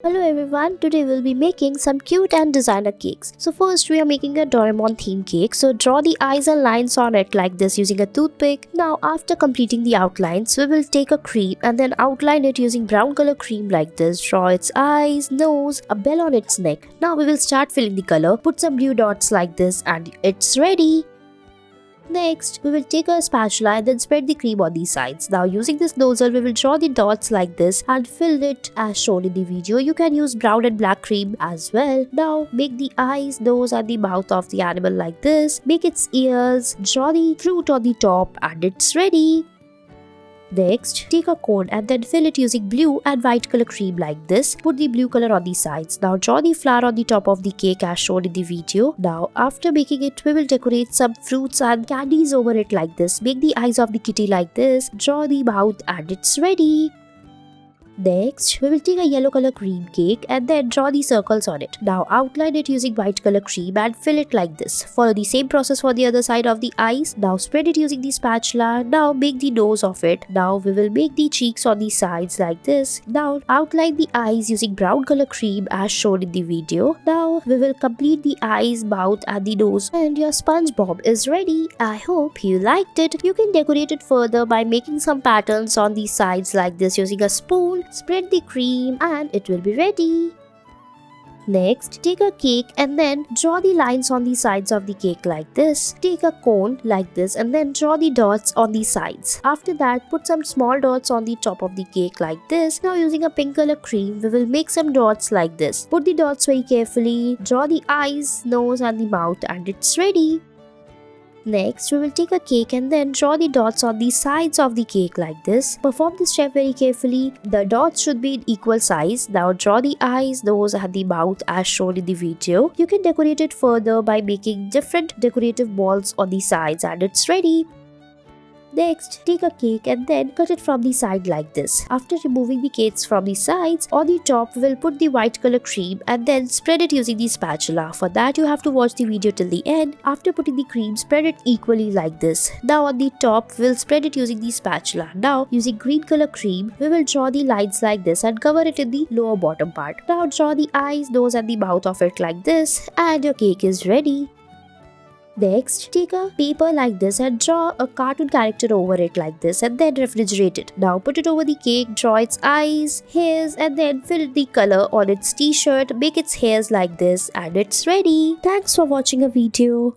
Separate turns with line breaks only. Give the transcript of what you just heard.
Hello everyone, today we'll be making some cute and designer cakes. So first we are making a Doraemon theme cake. So draw the eyes and lines on it like this using a toothpick. Now after completing the outlines, we will take a cream and then outline it using brown color cream like this. Draw its eyes, nose, a bell on its neck. Now we will start filling the color. Put some blue dots like this and it's ready. Next, we will take a spatula and then spread the cream on these sides. Now using this nozzle, we will draw the dots like this and fill it as shown in the video. You can use brown and black cream as well. Now make the eyes, nose and the mouth of the animal like this. Make its ears, draw the fruit on the top and it's ready. Next, take a cone and then fill it using blue and white color cream like this. Put the blue color on the sides. Now draw the flower on the top of the cake as shown in the video. Now after making it, we will decorate some fruits and candies over it like this. Make the eyes of the kitty like this. Draw the mouth and it's ready. Next, we will take a yellow color cream cake and then draw the circles on it. Now outline it using white color cream and fill it like this. Follow the same process for the other side of the eyes. Now spread it using the spatula. Now make the nose of it. Now we will make the cheeks on the sides like this. Now outline the eyes using brown color cream as shown in the video. Now we will complete the eyes, mouth and the nose and your SpongeBob is ready. I hope you liked it. You can decorate it further by making some patterns on the sides like this using a spoon. Spread the cream and it will be ready. Next, take a cake and then draw the lines on the sides of the cake like this. Take a cone like this and then draw the dots on the sides. After that, put some small dots on the top of the cake like this. Now using a pink color cream, we will make some dots like this. Put the dots very carefully, draw the eyes, nose and the mouth and it's ready. Next, we will take a cake and then draw the dots on the sides of the cake like this. Perform this step very carefully. The dots should be in equal size. Now draw the eyes, nose and the mouth as shown in the video. You can decorate it further by making different decorative balls on the sides and it's ready. Next, take a cake and then cut it from the side like this. After removing the cakes from the sides, on the top we will put the white color cream and then spread it using the spatula. For that you have to watch the video till the end. After putting the cream, spread it equally like this. Now on the top, we will spread it using the spatula. Now using green color cream, we will draw the lines like this and cover it in the lower bottom part. Now draw the eyes, nose and the mouth of it like this and your cake is ready. Next, take a paper like this and draw a cartoon character over it like this and then refrigerate it. Now put it over the cake, draw its eyes, hairs and then fill the color on its t-shirt. Make its hairs like this and it's ready. Thanks for watching a video.